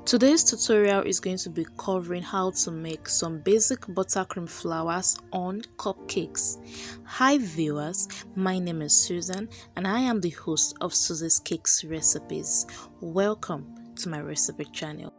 Today's tutorial is going to be covering how to make some basic buttercream flowers on cupcakes. Hi viewers, my name is Susan and I am the host of Sussy's Cakes Recipes. Welcome to my recipe channel.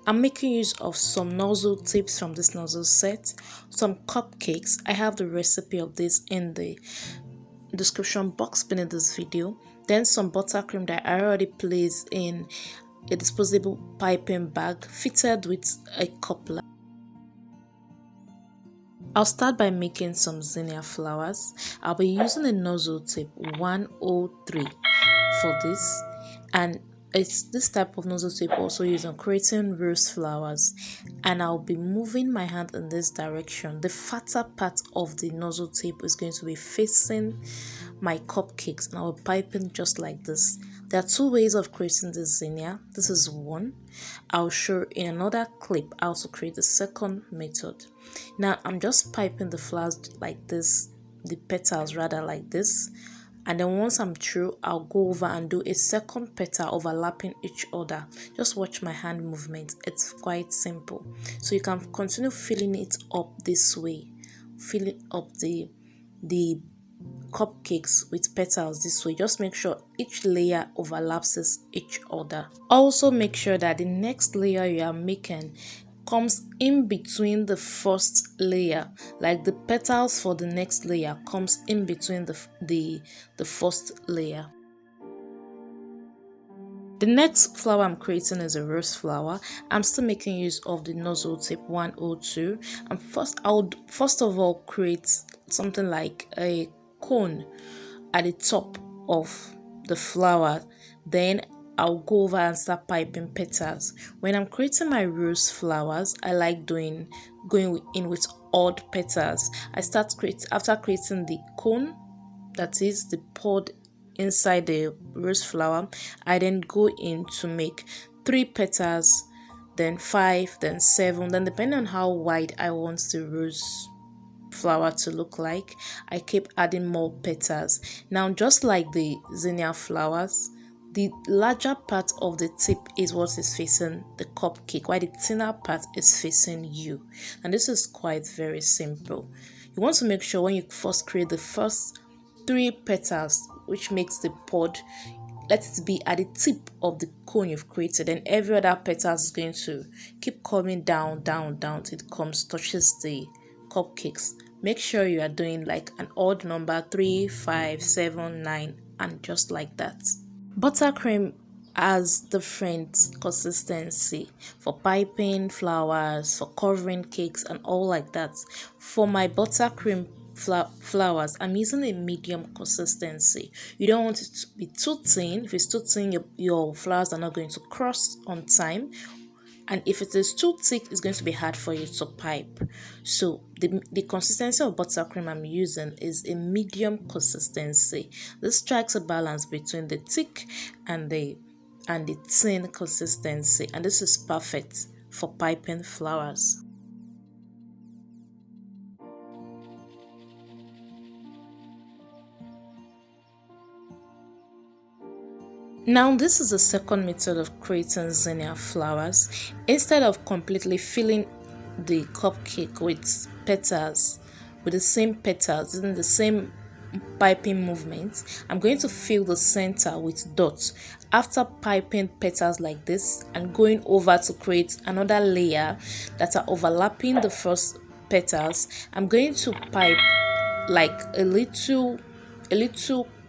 I'm making use of some nozzle tips from this nozzle set, some cupcakes. I have the recipe of this in the description box beneath this video. Then some buttercream that I already placed in a disposable piping bag fitted with a coupler. I'll start by making some zinnia flowers. I'll be using a nozzle tip 103 for this, and it's this type of nozzle tip also used on creating rose flowers. And I'll be moving my hand in this direction. The fatter part of the nozzle tip is going to be facing my cupcakes, and I'll be piping just like this. There are two ways of creating this zinnia. This is one. I'll show in another clip how to create the second method. Now I'm just piping the flowers like this, the petals rather like this, and then once I'm through, I'll go over and do a second petal overlapping each other. Just watch my hand movement. It's quite simple, so you can continue filling it up this way, filling up the cupcakes with petals this way. Just make sure each layer overlaps each other. Also make sure that the next layer you are making comes in between the first layer, like the petals for the next layer comes in between the first layer. The next flower I'm creating is a rose flower. I'm still making use of the nozzle tip 102, and I would first of all create something like a cone at the top of the flower. Then I'll go over and start piping petals. When I'm creating my rose flowers, I like going in with odd petals. After creating the cone, that is the pod inside the rose flower, I then go in to make 3 petals, then 5, then 7, then depending on how wide I want the rose flower to look like, I keep adding more petals. Now just like the zinnia flowers, the larger part of the tip is what is facing the cupcake, while the thinner part is facing you. And this is quite very simple. You want to make sure when you first create the first 3 petals, which makes the pod, let it be at the tip of the cone you've created, and every other petal is going to keep coming down till it touches the cupcakes. Make sure you are doing like an odd number, 3, 5, 7, 9, and just like that. Buttercream has different consistency for piping flowers, for covering cakes, and all like that. For my buttercream flowers, I'm using a medium consistency. You don't want it to be too thin. If it's too thin, your flowers are not going to cross on time, and if it is too thick, it's going to be hard for you to pipe. So the consistency of buttercream I'm using is a medium consistency. This strikes a balance between the thick and the thin consistency, and this is perfect for piping flowers. Now this is the second method of creating zinnia flowers. Instead of completely filling the cupcake with petals, with the same petals, in the same piping movements, I'm going to fill the center with dots. After piping petals like this and going over to create another layer that are overlapping the first petals, I'm going to pipe like a little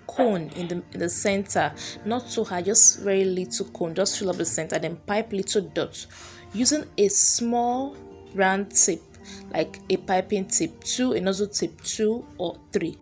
cone in the center, not too high, just very little cone. Just fill up the center, then pipe little dots using a small round tip, like a piping tip 2, a nozzle tip 2 or 3.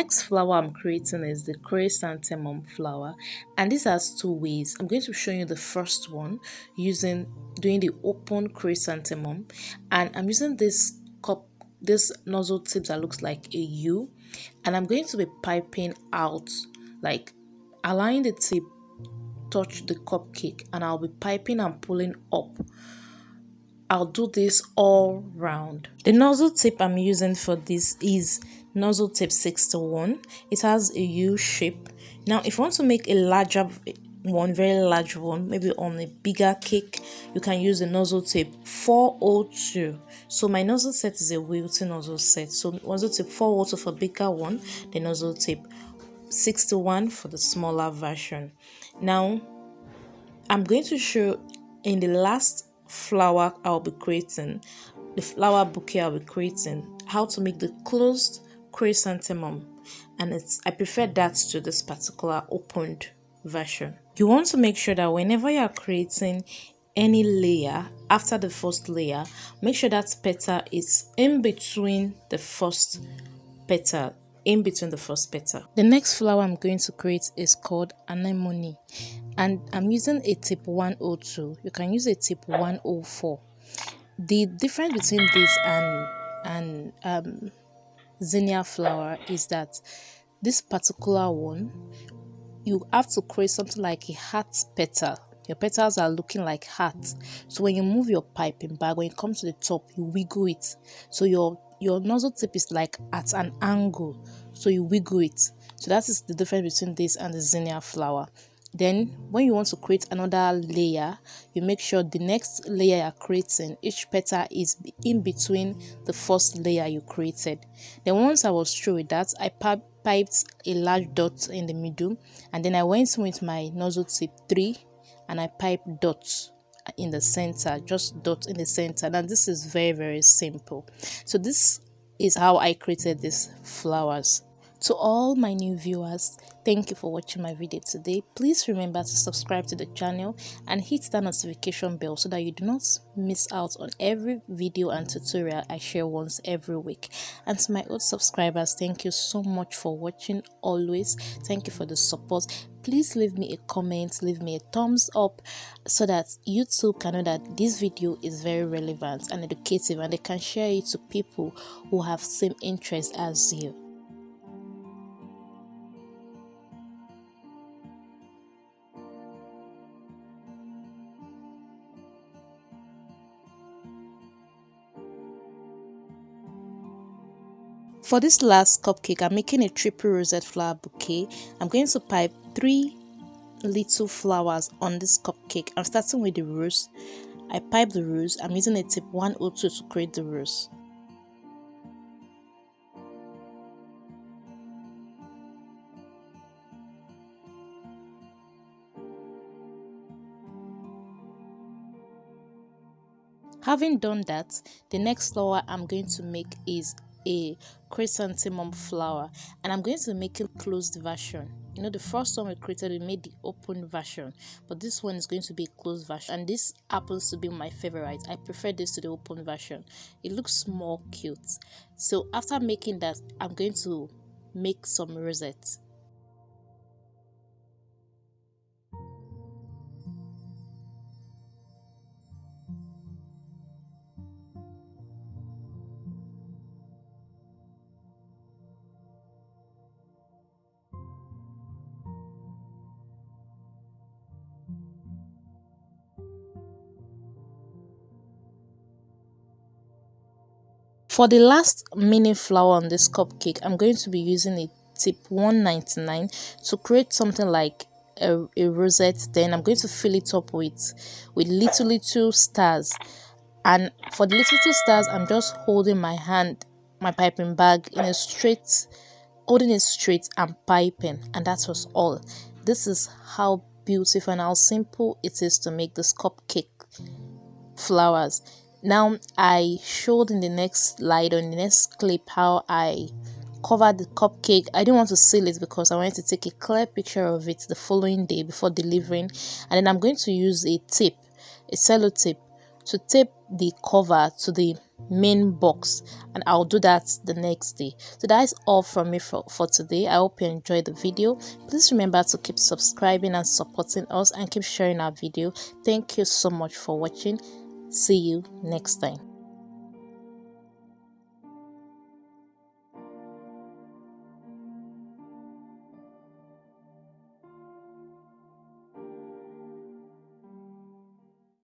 next flower I'm creating is the Chrysanthemum Flower, and this has two ways. I'm going to show you the first one doing the open chrysanthemum, and I'm using this nozzle tip that looks like a U, and I'm going to be piping out, like allowing the tip touch the cupcake, and I'll be piping and pulling up. I'll do this all round. The nozzle tip I'm using for this is nozzle tip 61. It has a U shape. Now if you want to make a larger one, very large one, maybe on a bigger cake, you can use the nozzle tip 402. So my nozzle set is a wilting nozzle set. So nozzle tip 402 for bigger one, the nozzle tip 61 for the smaller version. Now I'm going to show in the last flower I'll be creating, the flower bouquet I'll be creating, how to make the closed chrysanthemum, and I prefer that to this particular opened version. You want to make sure that whenever you are creating any layer, after the first layer, make sure that petal is in between the first petal. The next flower I'm going to create is called Anemone, and I'm using a tip 102. You can use a tip 104. The difference between this and Zinnia Flower is that this particular one, you have to create something like a heart petal. Your petals are looking like hearts. So when you move your piping bag, when it comes to the top, you wiggle it. So your nozzle tip is like at an angle. So you wiggle it. So that is the difference between this and the Zinnia Flower. Then when you want to create another layer, you make sure the next layer you're creating, each petal is in between the first layer you created. Then once I was through with that, I piped a large dot in the middle, and then I went with my nozzle tip 3 and I piped dots in the center, just dots in the center. Now this is very simple. So this is how I created these flowers. To all my new viewers, thank you for watching my video today. Please remember to subscribe to the channel and hit that notification bell so that you do not miss out on every video and tutorial I share once every week. And to my old subscribers, thank you so much for watching always. Thank you for the support. Please leave me a comment, leave me a thumbs up so that YouTube can know that this video is very relevant and educative, and they can share it to people who have same interest as you. For this last cupcake, I'm making a Triple Rosette Flower bouquet. I'm going to pipe 3 little flowers on this cupcake. I'm starting with the rose. I pipe the rose. I'm using a tip 102 to create the rose. Having done that, the next flower I'm going to make is a Chrysanthemum Flower, and I'm going to make a closed version. You know, the first one we created, we made the open version, but this one is going to be a closed version, and this happens to be my favorite. I prefer this to the open version. It looks more cute. So after making that, I'm going to make some rosettes. For the last mini flower on this cupcake, I'm going to be using a tip 199 to create something like a rosette. Then I'm going to fill it up with little stars, and for the little stars, I'm just holding my piping bag in a straight, holding it straight and piping, and that was all. This is how beautiful and how simple it is to make this cupcake flowers. Now I showed in the next slide, or in the next clip, how I covered the cupcake. I didn't want to seal it because I wanted to take a clear picture of it the following day before delivering, and then I'm going to use a cello tape to tape the cover to the main box, and I'll do that the next day. So that is all from me for today. I hope you enjoyed the video. Please remember to keep subscribing and supporting us, and keep sharing our video. Thank you so much for watching. See you next time.